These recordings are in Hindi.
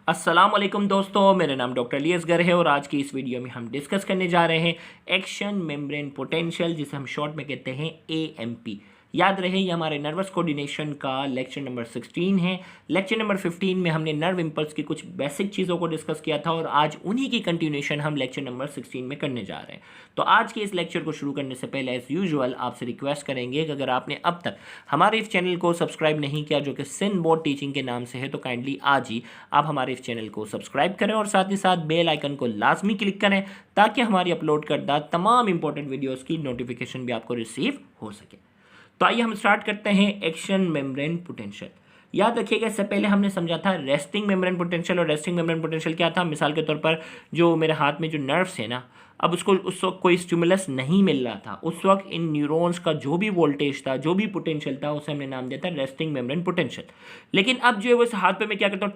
अस्सलाम वालेकुम दोस्तों, मेरा नाम डॉक्टर अली है और आज की इस वीडियो में हम डिस्कस करने जा रहे हैं एक्शन मेम्ब्रेन पोटेंशियल, जिसे हम शॉर्ट में कहते हैं एएमपी। याद रहे ये हमारे नर्वस कोऑर्डिनेशन का लेक्चर नंबर 16 है। लेक्चर नंबर 15 में हमने नर्व इम्पल्स की कुछ बेसिक चीज़ों को डिस्कस किया था और आज उन्हीं की कंटिन्यूएशन हम लेक्चर नंबर 16 में करने जा रहे हैं। तो आज के इस लेक्चर को शुरू करने से पहले एज यूजुअल आपसे रिक्वेस्ट करेंगे कि अगर आपने अब तक हमारे इस चैनल को सब्सक्राइब नहीं किया, जो कि सिन बोर्ड टीचिंग के नाम से है, तो काइंडली आज ही आप हमारे इस चैनल को सब्सक्राइब करें और साथ ही साथ बेल आइकन को लाजमी क्लिक करें ताकि हमारी अपलोड करदा तमाम इंपॉर्टेंट वीडियोस की नोटिफिकेशन भी आपको रिसीव हो सके। तो आइए हम स्टार्ट करते हैं एक्शन मेम्ब्रेन पोटेंशियल। याद रखिएगा, इससे पहले हमने समझा था रेस्टिंग मेम्ब्रेन पोटेंशियल। और रेस्टिंग मेम्ब्रेन पोटेंशियल क्या था? मिसाल के तौर पर जो मेरे हाथ में जो नर्व्स है ना, अब उसको उस वक्त कोई स्टिमुलस नहीं मिल रहा था, उस वक्त इन न्यूरॉन्स का जो भी वोल्टेज था, जो भी पोटेंशियल था, उसे हमने नाम दिया था रेस्टिंग मेम्ब्रेन पोटेंशियल। लेकिन अब जो है वो इस हाथ पे मैं क्या करता हूँ,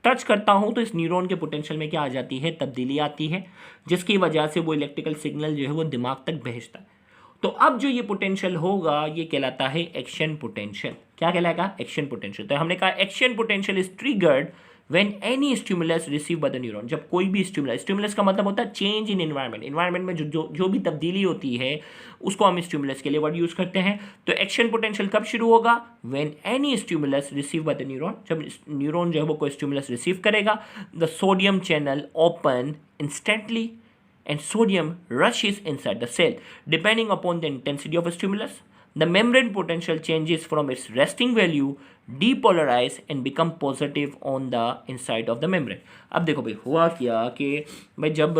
टच करता हूँ तो इस न्यूरॉन के पोटेंशियल में क्या आ जाती है, तब्दीली आती है, जिसकी वजह से वो इलेक्ट्रिकल सिग्नल जो है वो दिमाग तक भेजता है। तो अब जो ये पोटेंशियल होगा ये कहलाता है एक्शन पोटेंशियल। क्या कहलाएगा? Action potential. तो हमने कहा action potential is triggered when any stimulus receive by the neuron. जब कोई भी स्टिमुलस का मतलब होता है चेंज इन एनवायरनमेंट में जो भी तब्दीली होती है उसको हम स्टिमुलस के लिए वर्ड यूज करते हैं। तो एक्शन पोटेंशियल कब शुरू होगा? When any stimulus receive by the neuron. जब न्यूरॉन जो है वो कोई स्टिमुलस रिसीव करेगा, the sodium channel open instantly and sodium rushes inside the cell. Depending upon the intensity of a stimulus, the membrane potential changes from its resting value, depolarize and become positive on the inside of the membrane. अब देखो भाई, हुआ क्या कि भाई जब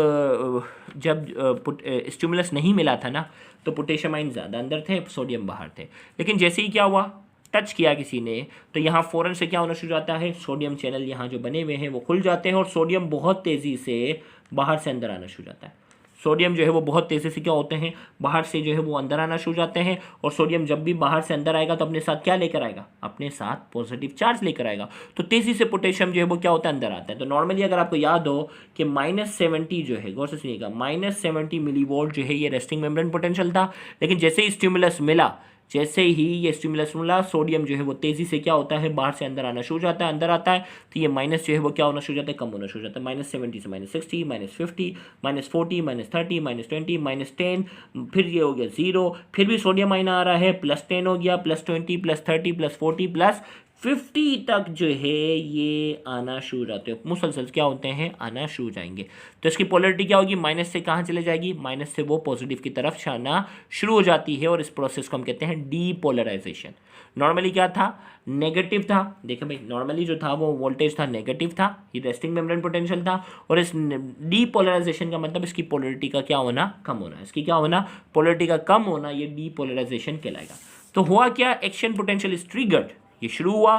स्टिमुलस नहीं मिला था ना, तो पोटेशियम आयन ज़्यादा अंदर थे, सोडियम बाहर थे। लेकिन जैसे ही क्या हुआ, टच किया किसी ने, तो यहाँ फ़ौरन से क्या होना शुरू हो जाता है, सोडियम चैनल यहाँ जो बने हुए हैं वो खुल जाते हैं और सोडियम बहुत तेज़ी से बाहर से अंदर आना शुरू हो जाता है। सोडियम जो है वो बहुत तेज़ी से क्या होते हैं, बाहर से जो है वो अंदर आना शुरू हो जाते हैं। और सोडियम जब भी बाहर से अंदर आएगा तो अपने साथ क्या लेकर आएगा? अपने साथ पॉजिटिव चार्ज लेकर आएगा। तो तेज़ी से पोटेशियम जो है वो क्या होता है, अंदर आता है। तो नॉर्मली अगर आपको याद हो कि -70 जो है, गौर से सुनिएगा, -70 मिलीवोल्ट जो है ये रेस्टिंग मेम्ब्रेन पोटेंशियल था। लेकिन जैसे ही स्टिमुलस मिला, सोडियम जो है वो तेज़ी से क्या होता है, बाहर से अंदर आना शुरू हो जाता है, अंदर आता है। तो ये माइनस जो है वो क्या होना शुरू हो जाता है, कम होना शुरू हो जाता है। -70 से -60, -50, -40, -30, -20, -10, फिर ये हो गया 0, फिर भी सोडियम आयन आ रहा है, +10 हो गया, +20, +30, +40, +50 तक जो है ये आना शुरू हो जाते हैं। मुसलसल क्या होते हैं, आना शुरू हो जाएंगे। तो इसकी पोलरिटी क्या होगी, माइनस से कहाँ चले जाएगी, माइनस से वो पॉजिटिव की तरफ आना शुरू हो जाती है और इस प्रोसेस को हम कहते हैं डीपोलराइजेशन। नॉर्मली क्या था, नेगेटिव था। देखिए भाई, नॉर्मली जो था वो वोल्टेज था नेगेटिव था, ये रेस्टिंग मेम्ब्रेन पोटेंशियल था। और इस डीपोलराइजेशन का मतलब इसकी पोलरिटी का क्या होना, कम होना। इसकी क्या होना, पोलरिटी का कम होना, ये डीपोलराइजेशन कहलाएगा। तो हुआ क्या, एक्शन पोटेंशियल इज ट्रिगर्ड, ये शुरू हुआ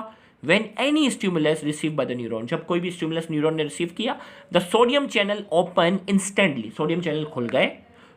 when any stimulus received by the neuron। जब कोई भी स्टिमुलस न्यूरॉन ने रिसीव किया, the sodium channel open instantly, sodium channel खुल गए,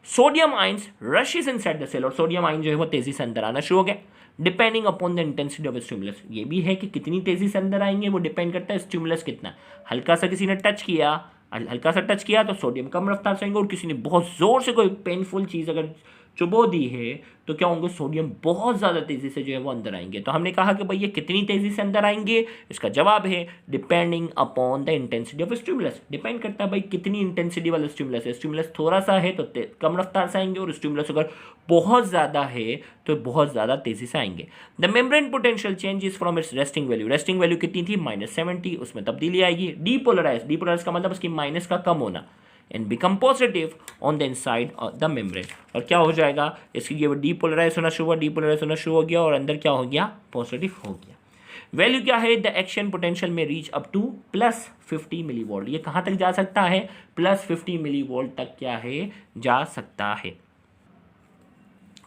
sodium ions rushes inside the cell, और सोडियम आइन जो है वो तेजी से अंदर आना शुरू हो गए। Depending upon the intensity of stimulus, ये भी है कि कितनी तेजी से अंदर आएंगे वो डिपेंड करता है स्टिमुलस कितना। हल्का सा किसी ने टच किया तो सोडियम कम रफ्तार से आएंगे, और किसी ने बहुत जोर से कोई पेनफुल चीज़ अगर चुबो दी है तो क्या होंगे, सोडियम बहुत ज़्यादा तेज़ी से जो है वो अंदर आएंगे। तो हमने कहा कि भाई ये कितनी तेज़ी से अंदर आएंगे, इसका जवाब है depending upon the intensity of stimulus. Depend करता है भाई कितनी इंटेंसिटी वाला स्टिमुलस है। स्टिमुलस थोड़ा सा है तो कम रफ्तार से आएंगे, और स्टिमुलस अगर बहुत ज़्यादा है तो बहुत ज़्यादा तेज़ी से आएंगे। The membrane potential changes from its resting value कितनी थी, -70, उसमें तब्दीली आएगी। डीपोलराइज का मतलब उसकी माइनस का कम होना, and become positive on the inside of the membrane। और क्या हो जाएगा, इसकी ये डीपोलराइज होना शुरू हो गया और अंदर क्या हो गया, पॉजिटिव हो गया। वैल्यू क्या है, द एक्शन पोटेंशियल में रीच अप टू +50 मिलीवोल्ट। ये कहाँ तक जा सकता है, +50 मिलीवोल्ट तक क्या है, जा सकता है।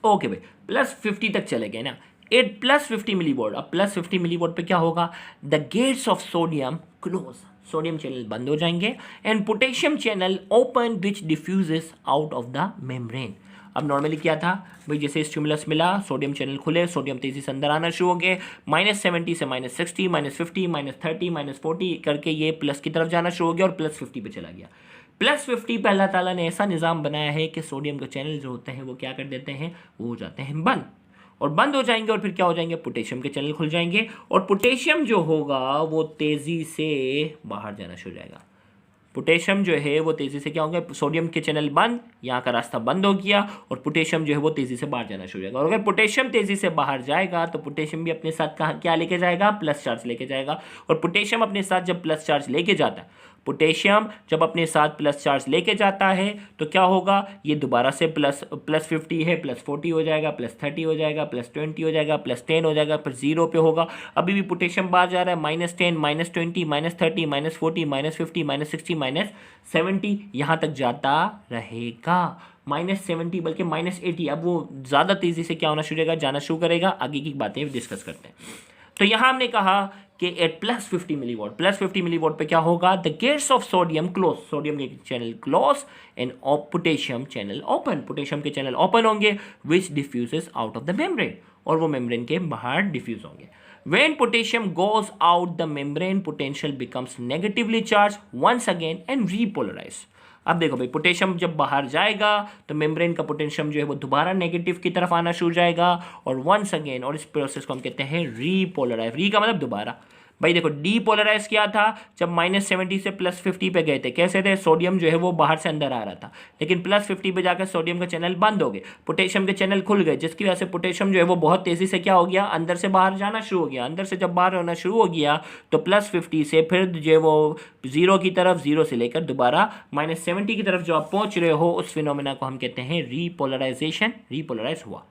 ओके भाई, +50 तक चले गए ना, +50 मिलीवोल्ट। अब +50 मिलीवोल्ट पे क्या होगा, the gates of sodium close, sodium channel बंद हो जाएंगे, and potassium channel open which diffuses out of the membrane. अब नॉर्मली क्या था भाई, जैसे स्टिमुलस मिला, सोडियम चैनल खुले, सोडियम तेजी से अंदर आना शुरू हो गए, -70 से -60, -50, -30, -40 करके ये प्लस की तरफ जाना शुरू हो गया और +50 पे चला गया। +50 पे अल्लाह ताला ने ऐसा निज़ाम बनाया है कि सोडियम के चैनल जो होते हैं वो क्या कर देते हैं, वो हो जाते हैं बंद। और बंद हो जाएंगे और फिर क्या हो जाएंगे, पोटेशियम के चैनल खुल जाएंगे और पोटेशियम जो होगा वो तेज़ी से बाहर जाना शुरू हो जाएगा। पोटेशियम जो है वो तेज़ी से क्या होगा, सोडियम के चैनल बंद, यहाँ का रास्ता बंद हो गया और पोटेशियम जो है वो तेज़ी से बाहर जाना शुरू हो जाएगा। और अगर पोटेशियम तेज़ी से बाहर जाएगा तो पोटेशियम भी अपने साथ कहाँ क्या लेके जाएगा, प्लस चार्ज लेके जाएगा। और पोटेशियम अपने साथ जब प्लस चार्ज लेके जाता है, पोटेशियम जब अपने साथ प्लस चार्ज लेके जाता है तो क्या होगा, ये दोबारा से +50 है, +40 हो जाएगा, +30 हो जाएगा, +20 हो जाएगा, +10 हो जाएगा, फिर 0 पे होगा। अभी भी पोटेशियम बाहर जा रहा है, -10, -20, -30, -40, -50, -60, -70 यहाँ तक जाता रहेगा। -70 बल्कि -80, अब वो ज़्यादा तेज़ी से क्या होना शुरू होगा, जाना शुरू करेगा। आगे की बातें डिस्कस करते हैं। तो यहाँ हमने कहा कि एट +50 मिलीवॉट पे क्या होगा, the gates of sodium close, sodium के channel close and potassium channel open, potassium के चैनल ओपन होंगे which diffuses out of the membrane, और वो मेम्ब्रेन के बाहर डिफ्यूज होंगे। When potassium goes out, the membrane potential becomes negatively charged once again and repolarized. अब देखो भाई, पोटेशियम जब बाहर जाएगा तो मेम्ब्रेन का पोटेशियम जो है वो दोबारा नेगेटिव की तरफ आना शुरू जाएगा और वंस अगेन, और इस प्रोसेस को हम कहते हैं रीपोलराइज। री का मतलब दोबारा। भाई देखो, डीपोलराइज क्या था, जब -70 से +50 पे गए थे, कैसे थे, सोडियम जो है वो बाहर से अंदर आ रहा था, लेकिन +50 पे जाकर सोडियम का चैनल बंद हो गए, पोटेशियम के चैनल खुल गए, जिसकी वजह से पोटेशियम जो है वो बहुत तेज़ी से क्या हो गया, अंदर से बाहर जाना शुरू हो गया। अंदर से जब बाहर होना शुरू हो गया तो +50 से फिर जो है वो 0 की तरफ, 0 से लेकर दोबारा -70 की तरफ जो आप पहुँच रहे हो, उस फिनोमेना को हम कहते हैं रीपोलराइजेशन, रीपोलराइज हुआ।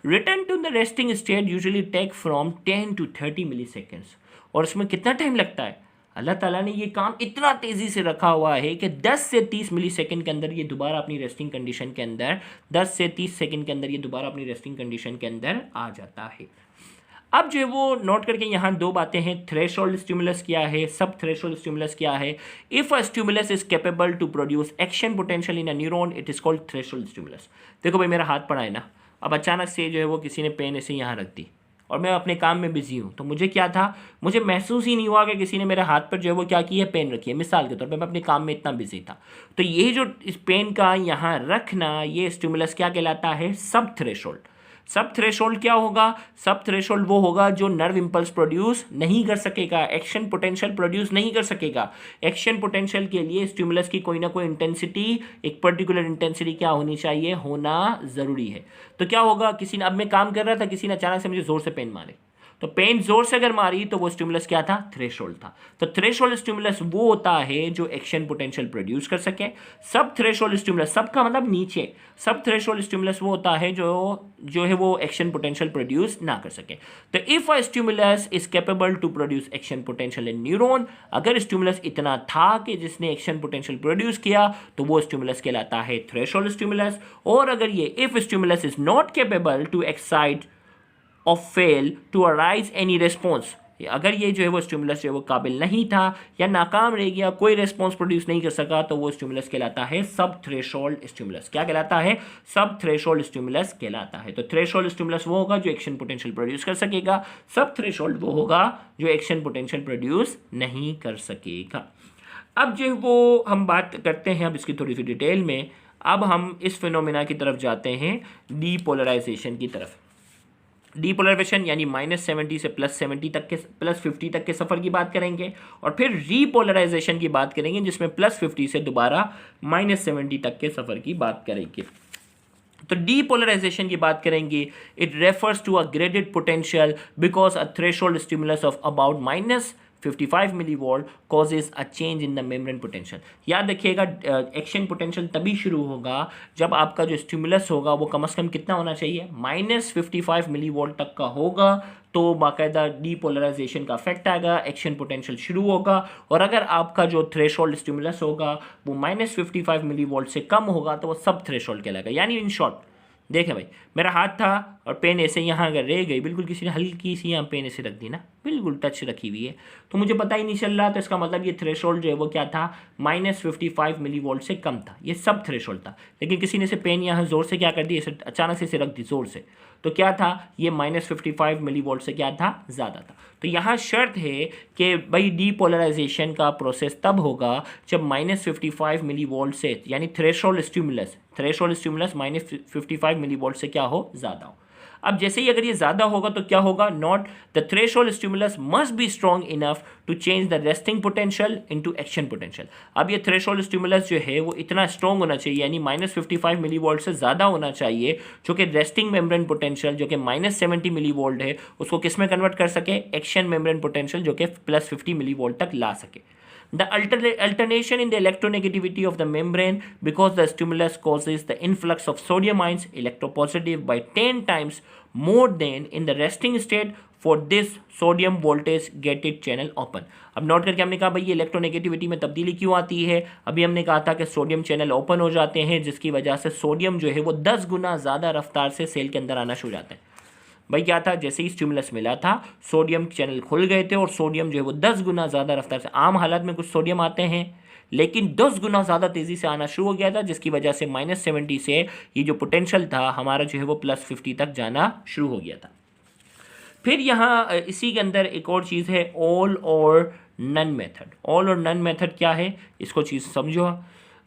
Return to the resting state usually take from 10 to 30 milliseconds. और इसमें कितना टाइम लगता है, अल्लाह ताला ने ये काम इतना तेज़ी से रखा हुआ है कि 10 से 30 मिलीसेकंड के अंदर ये दोबारा अपनी रेस्टिंग कंडीशन के अंदर, 10 से 30 सेकंड के अंदर ये दोबारा अपनी रेस्टिंग कंडीशन के अंदर आ जाता है। अब जो है वो नोट करके यहाँ दो बातें हैं, थ्रेशोल्ड स्टिमुलस क्या है, सब थ्रेशोल्ड स्टिमुलस क्या है। If a stimulus is capable to produce action potential in a neuron, it is called threshold stimulus. देखो भाई, मेरा हाथ पड़ा है ना, अब अचानक से जो है वो किसी ने पेन ऐसे यहाँ रख दी और मैं अपने काम में बिजी हूँ, तो मुझे क्या था, मुझे महसूस ही नहीं हुआ कि किसी ने मेरे हाथ पर जो है वो क्या की है, पेन रखी है। मिसाल के तौर पे मैं अपने काम में इतना बिजी था, तो ये जो इस पेन का यहाँ रखना, ये स्टिमुलस क्या कहलाता है, सब थ्रेशोल्ड। सब थ्रेशोल्ड क्या होगा, सब थ्रेशोल्ड वो होगा जो नर्व इंपल्स प्रोड्यूस नहीं कर सकेगा, एक्शन पोटेंशियल प्रोड्यूस नहीं कर सकेगा। एक्शन पोटेंशियल के लिए स्टिमुलस की कोई ना कोई इंटेंसिटी, एक पर्टिकुलर इंटेंसिटी क्या होनी चाहिए, होना ज़रूरी है। तो क्या होगा, किसी ने, अब मैं काम कर रहा था, किसी ने अचानक से मुझे ज़ोर से पेन मारे, तो पेन जोर से अगर मारी तो वो स्टिमुलस क्या था, थ्रेशोल्ड था। तो थ्रेशोल्ड स्टिमुलस वो होता है जो एक्शन पोटेंशियल प्रोड्यूस कर सके। सब थ्रेशोल्ड स्टिमुलस, सब का मतलब नीचे, सब थ्रेशोल्ड स्टिमुलस वो होता है जो है वो एक्शन पोटेंशियल प्रोड्यूस ना कर सके। तो if a stimulus is capable to produce action potential in neuron, अगर स्टिमुलस इतना था कि जिसने एक्शन पोटेंशियल प्रोड्यूस किया तो वो स्टिमुलस कहलाता है थ्रेशोल्ड स्टिमुलस। और अगर ये if stimulus is not capable to excite of fail to arise any response, अगर ये जो है वो स्टिमुलस जो है वो काबिल नहीं था या नाकाम रह गया, कोई रेस्पॉन्स प्रोड्यूस नहीं कर सका, तो वो स्टिमुलस कहलाता है सब थ्रेशोल्ड स्टिमुलस। क्या कहलाता है, सब थ्रेशोल्ड स्टिमुलस कहलाता है। तो थ्रेशोल्ड स्टिमुलस वो होगा जो एक्शन पोटेंशियल प्रोड्यूस कर सकेगा, सब थ्रेशोल्ड वो होगा जो एक्शन पोटेंशियल प्रोड्यूस नहीं कर सकेगा। अब जो वो हम बात करते हैं अब इसकी थोड़ी सी डिटेल में, अब हम इस फिनोमेना की तरफ जाते हैं, डीपोलराइजेशन की तरफ। डीपोलराइजेशन यानी -70 से +70 तक के, +50 तक के सफ़र की बात करेंगे, और फिर रीपोलराइजेशन की बात करेंगे जिसमें +50 से दोबारा -70 तक के सफ़र की बात करेंगे। तो डीपोलराइजेशन की बात करेंगे, it refers to a graded potential because a threshold stimulus of about -55 millivolt causes a change in the membrane potential. याद रखिएगा, एक्शन पोटेंशियल तभी शुरू होगा जब आपका जो स्टिमुलस होगा वो कम से कम कितना होना चाहिए, -55 मिलीवोल्ट तक का होगा, तो बाकायदा डीपोलराइजेशन का इफेक्ट आएगा, एक्शन पोटेंशियल शुरू होगा। और अगर आपका जो थ्रेशोल्ड स्टिमुलस होगा वो -55 मिलीवोल्ट से कम होगा तो वो सब थ्रेशोल्ड कहलाएगा। यानी इन शॉर्ट, देखें भाई, मेरा हाथ था और पेन ऐसे यहाँ अगर रह गई, बिल्कुल किसी ने हल्की सी यहाँ पेन ऐसे रख दी ना, बिल्कुल टच रखी हुई है, तो मुझे पता ही नहीं चल रहा, तो इसका मतलब ये थ्रेशोल्ड जो है वो क्या था, -55 मिलीवोल्ट से कम था, ये सब थ्रेशोल्ड था। लेकिन किसी ने इसे पेन यहाँ ज़ोर से क्या कर दी, ऐसे अचानक से इसे रख दी ज़ोर से, तो क्या था, ये -55 मिलीवोल्ट से क्या था, ज़्यादा था। तो यहाँ शर्त है कि भाई डीपोलराइजेशन का प्रोसेस तब होगा जब -55 मिलीवोल्ट से, यानी थ्रेशोल्ड स्टिमुलस -55 मिलीवोल्ट से क्या हो, ज़्यादा हो। अब जैसे ही अगर ये ज़्यादा होगा तो क्या होगा, not the threshold stimulus must be strong enough to change the resting potential into action potential. अब ये थ्रेशोल्ड स्टिमुलस जो है वो इतना स्ट्रॉन्ग होना चाहिए, यानी -55 मिलीवोल्ट से ज़्यादा होना चाहिए, जो कि रेस्टिंग मेम्ब्रेन पोटेंशियल जो कि -70 मिलीवोल्ट है उसको किस में कन्वर्ट कर सके, एक्शन मेम्ब्रेन पोटेंशियल जो कि +50 मिलीवोल्ट तक ला सके। The alternation in the electronegativity of the membrane because the stimulus causes the influx of sodium ions electropositive by 10 times more than in the resting state. For this sodium voltage get it channel open। अब नोट करके हमने कहा भाई ये इलेक्ट्रोनेगेटिविटी में तब्दीली क्यों आती है। अभी हमने कहा था कि सोडियम चैनल ओपन हो जाते हैं जिसकी वजह से सोडियम जो है वो 10 गुना ज़्यादा रफ्तार से सेल के अंदर आना शुरू हो जाता है। भाई क्या था, जैसे ही स्टिमुलस मिला था सोडियम चैनल खुल गए थे और सोडियम जो है वो 10 गुना ज़्यादा रफ्तार से, आम हालत में कुछ सोडियम आते हैं लेकिन 10 गुना ज़्यादा तेज़ी से आना शुरू हो गया था, जिसकी वजह से -70 से ये जो पोटेंशियल था हमारा जो है वो +50 तक जाना शुरू हो गया था। फिर यहाँ इसी के अंदर एक और चीज़ है, all or none method. All or none method क्या है, इसको चीज़ समझो।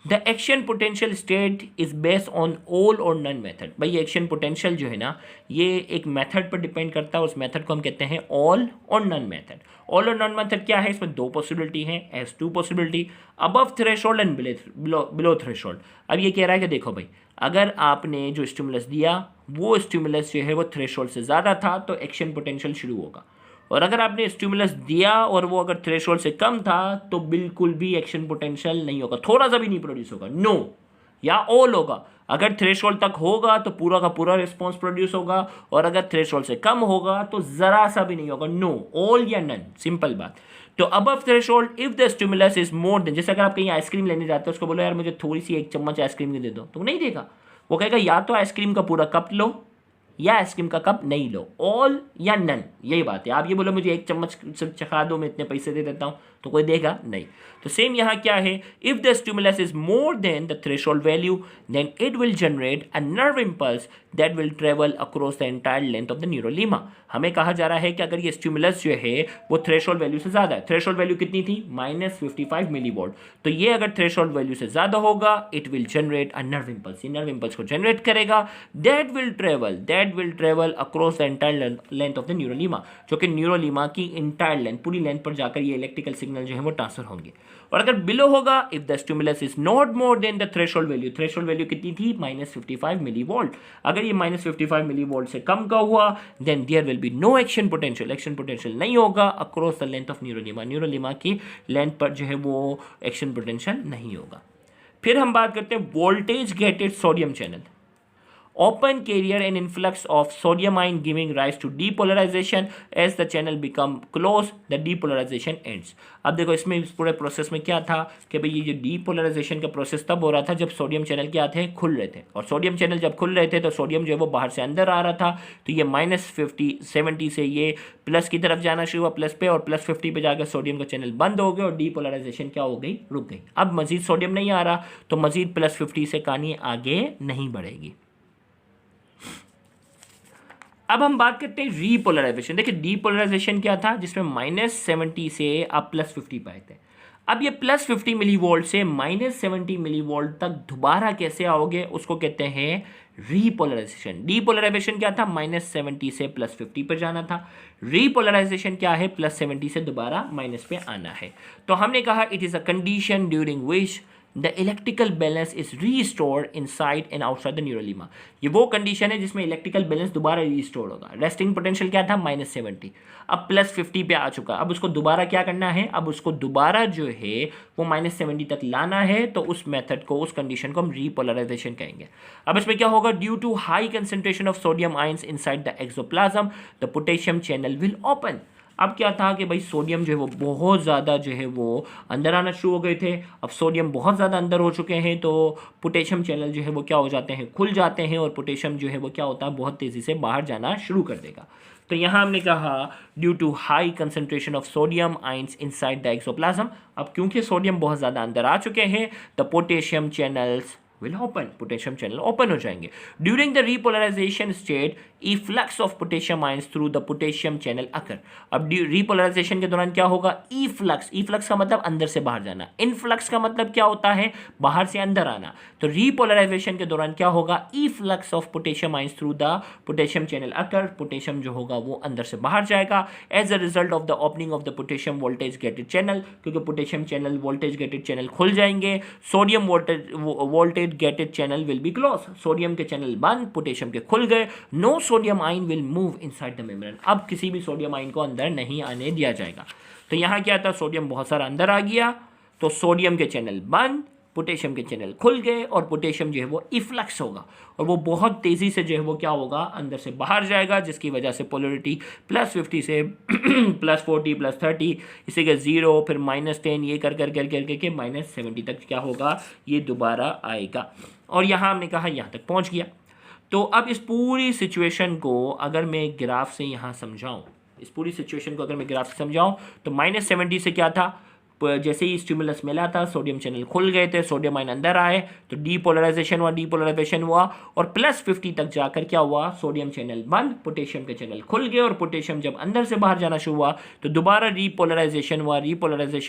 The action potential state is based on all or none method. भाई एक्शन पोटेंशियल जो है ना ये एक मेथड पर डिपेंड करता है, उस मेथड को हम कहते हैं all or none method. All or none method क्या है, इसमें 2 पॉसिबिलिटी हैं, as 2 possibility, above threshold and below threshold. अब ये कह रहा है कि देखो भाई अगर आपने जो स्टिमुलस दिया वो स्टिमुलस जो है वो थ्रेशोल्ड से ज़्यादा था तो एक्शन पोटेंशियल शुरू होगा, और अगर आपने स्टिमुलस दिया और वो अगर थ्रेशोल्ड से कम था तो बिल्कुल भी एक्शन पोटेंशियल नहीं होगा, थोड़ा सा भी नहीं प्रोड्यूस होगा, नो या ऑल होगा। अगर थ्रेशोल्ड तक होगा तो पूरा का पूरा रिस्पॉन्स प्रोड्यूस होगा, और अगर थ्रेशोल्ड से कम होगा तो ज़रा सा भी नहीं होगा, नो, ऑल या नन, सिंपल बात। तो above threshold if the stimulus is more then, जैसे अगर आप कहीं आइसक्रीम लेने जाते हो उसको बोलो यार मुझे थोड़ी सी 1 चम्मच आइसक्रीम की दे दो, तो नहीं देगा, वो कहेगा या तो आइसक्रीम का पूरा कप लो या आइसक्रीम का कप नहीं लो, ऑल या नन, यही बात है। आप ये बोलो मुझे 1 चम्मच चखा दो मैं इतने पैसे दे देता हूँ, तो कोई देगा नहीं। तो सेम यहाँ क्या है, if the stimulus is more than the threshold value then it will generate a nerve impulse that will travel across the entire length of the neurolemma. हमें कहा जा रहा है कि अगर ये स्टिमुलस जो है वो थ्रेशोल्ड वैल्यू से ज़्यादा है, थ्रेशोल्ड वैल्यू कितनी थी, -55 मिलीवोल्ट, तो ये अगर थ्रेशोल्ड वैल्यू से ज़्यादा होगा it will generate a nerve impulse, ये नर्व इम्पल्स को जनरेट करेगा, that will travel across the entire length of the neurolemma, जो कि न्यूरोलीमा की इंटायर लेंथ, पूरी लेंथ पर जाकर ये इलेक्ट्रिकल सिग्नल जो है वो ट्रांसफर होंगे। और अगर बिलो होगा, if the stimulus is not more than the threshold value, threshold value कितनी थी, -55 मिलीवोल्ट, अगर ये -55 मिलीवोल्ट से कम का हुआ then there will be no action potential, action potential नहीं होगा across the length of neurolemma, neurolemma की लेंथ पर जो है वो एक्शन पोटेंशियल नहीं होगा। फिर हम बात करते हैं voltage gated sodium channel. Open carrier and influx of sodium ion giving rise to depolarization. As the channel become close, the depolarization ends. अब देखो इसमें इस पूरे प्रोसेस में क्या था कि भाई ये जो डीपोलराइजेशन का प्रोसेस तब हो रहा था जब सोडियम चैनल क्या थे, खुल रहे थे, और सोडियम चैनल जब खुल रहे थे तो सोडियम जो है वो बाहर से अंदर आ रहा था, तो ये -70 से ये प्लस की तरफ जाना शुरू हुआ, प्लस पे, और +50 पे जाकर सोडियम का चैनल बंद हो गया और डीपोलराइजेशन क्या हो गई, रुक गई। अब मजीद सोडियम नहीं आ रहा तो मजीद +50 से कहानी आगे नहीं बढ़ेगी। अब हम बात करते हैं रीपोलराइजेशन। देखिए डीपोलराइजेशन क्या था, जिसमें -70 से आप +50 पाए थे। अब ये +50 मिलीवोल्ट से -70 मिलीवोल्ट तक दोबारा कैसे आओगे, उसको कहते हैं रीपोलराइजेशन। डीपोलराइजेशन क्या था, -70 से +50 पर जाना था। रीपोलराइजेशन क्या है, +70 से दोबारा माइनस पे आना है। तो हमने कहा it is a condition during which the electrical balance is restored inside and outside the neurolemma. ये वो कंडीशन है जिसमें इलेक्ट्रिकल बैलेंस दोबारा रीस्टोर्ड होगा। रेस्टिंग पोटेंशियल क्या था, -70, अब +50 पे आ चुका। अब उसको दोबारा क्या करना है, अब उसको दोबारा जो है वो -70 तक लाना है, तो उस मेथड को, उस कंडीशन को हम रीपोलराइजेशन कहेंगे। अब इसमें क्या होगा, due to high concentration of sodium ions inside the axoplasm the potassium channel will open. अब क्या था कि भाई सोडियम जो है वो बहुत ज़्यादा जो है वो अंदर आना शुरू हो गए थे। अब सोडियम बहुत ज़्यादा अंदर हो चुके हैं तो पोटेशियम चैनल जो है वो क्या हो जाते हैं, खुल जाते हैं, और पोटेशियम जो है वो क्या होता है, बहुत तेज़ी से बाहर जाना शुरू कर देगा। तो यहाँ हमने कहा due to high concentration of sodium ions inside the axoplasm. अब क्योंकि सोडियम बहुत ज़्यादा अंदर आ चुके हैं the potassium channels will open, potassium channel open हो जाएंगे। During the repolarisation state efflux of potassium ions through the potassium channel occur. अब रीपोलराइजेशन के दौरान क्या होगा, इफ्लक्स, इफ्लक्स का मतलब अंदर से बाहर जाना, इनफ्लक्स का मतलब क्या होता है, बाहर से अंदर आना। तो रीपोलराइजेशन के दौरान क्या होगा, efflux of potassium ions through the potassium channel occur, potassium जो होगा वो अंदर से बाहर जाएगा as a result of the opening of the potassium voltage gated channel, क्योंकि potassium channel voltage gated channel खुल जाएंगे, sodium voltage gated channel will be close, sodium के चैनल बंद, पोटेशियम के खुल गए, no sodium ion will move inside the membrane, अब किसी भी सोडियम आयन को अंदर नहीं आने दिया जाएगा। तो यहाँ क्या था, सोडियम बहुत सारा अंदर आ गया, तो सोडियम के चैनल बंद, पोटेशियम के चैनल खुल गए और पोटेशियम जो है वो इफ्लक्स होगा और वो बहुत तेज़ी से जो है वो क्या होगा, अंदर से बाहर जाएगा, जिसकी वजह से पोलरिटी +50 से +40 +30 इसी के 0 फिर -10 ये कर के -70 तक क्या होगा, ये दोबारा आएगा। और यहाँ हमने कहा यहाँ तक पहुँच गया। तो अब इस पूरी सिचुएशन को अगर मैं ग्राफ से यहाँ समझाऊँ, इस पूरी सिचुएशन को अगर मैं ग्राफ से समझाऊँ तो -70 से क्या था, जैसे ही स्टिमुलस मिला था सोडियम चैनल खुल गए थे, सोडियम आयन अंदर आए तो डीपोलराइजेशन हुआ और +50 तक जाकर क्या हुआ, सोडियम चैनल बंद, पोटेशियम के चैनल खुल गए और पोटेशियम जब अंदर से बाहर जाना शुरू हुआ तो दोबारा रीपोलराइजेशन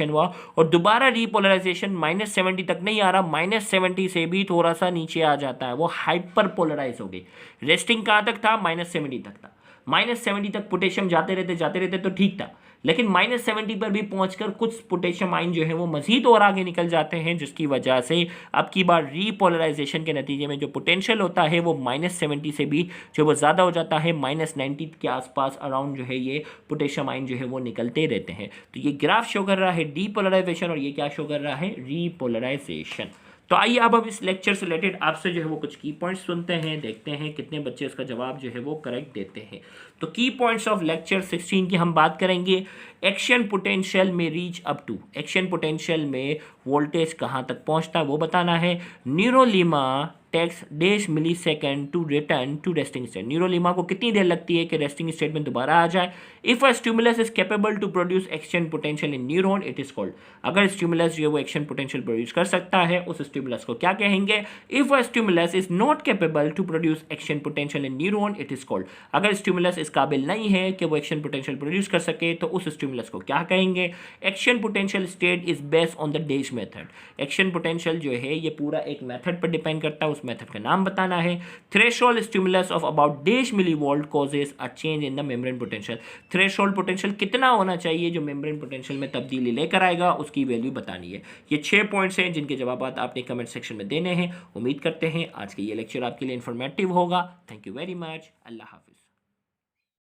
हुआ और दोबारा रीपोलराइजेशन -70 तक नहीं आ रहा, -70 से भी थोड़ा सा नीचे आ जाता है, वो हाइपर पोलराइज हो गई। रेस्टिंग कहाँ तक था, -70 तक था, -70 तक पोटेशियम जाते रहते तो ठीक था, लेकिन -70 पर भी पहुंचकर कुछ पोटेशियम आयन जो है वो मजीद और आगे निकल जाते हैं, जिसकी वजह से अब की बार रीपोलराइजेशन के नतीजे में जो पोटेंशियल होता है वो -70 से भी जो वो ज़्यादा हो जाता है, -90 के आसपास अराउंड जो है ये पोटेशियम आयन जो है वो निकलते रहते हैं। तो ये ग्राफ शो कर रहा है डीपोलराइजेशन और ये क्या शो कर रहा है, रीपोलराइजेशन। तो आइए अब इस लेक्चर से रिलेटेड आपसे जो है वो कुछ की पॉइंट्स सुनते हैं, देखते हैं कितने बच्चे इसका जवाब जो है वो करेक्ट देते हैं। तो की पॉइंट्स ऑफ लेक्चर 16 की हम बात करेंगे। एक्शन पोटेंशियल में reach up to, action potential में वोल्टेज कहाँ तक पहुँचता है वो बताना है। Neurolemma takes dash millisecond to return to resting state, neurolemma को कितनी देर लगती है कि रेस्टिंग स्टेट में दोबारा आ जाए। If a stimulus is capable to produce action potential in neuron it is called, अगर स्टिमुलस जो है वो एक्शन पोटेंशियल प्रोड्यूस कर सकता है उस स्टिमुलस को क्या कहेंगे। If a stimulus is not capable to produce action potential in neuron it is called, अगर स्टिमुलस इस काबिल नहीं है कि वो एक्शन पोटेंशियल प्रोड्यूस कर सके तो उस स्टिमुलस को क्या कहेंगे। Action potential state is based on the dash method, action potential जो है ये पूरा एक मेथड पर डिपेंड करता है, उस मेथड का नाम बताना है। Threshold stimulus of about 1.5 millivolt causes a change in the membrane potential, threshold potential कितना होना चाहिए जो मेम्ब्रेन पोटेंशियल में तब्दीली लेकर आएगा उसकी वैल्यू बतानी है। ये 6 पॉइंट्स हैं जिनके जवाब आपने कमेंट सेक्शन में देने हैं। उम्मीद करते हैं आज के ये लेक्चर आपके लिए इंफॉर्मेटिव होगा। Thank you very much, Allah Hafiz.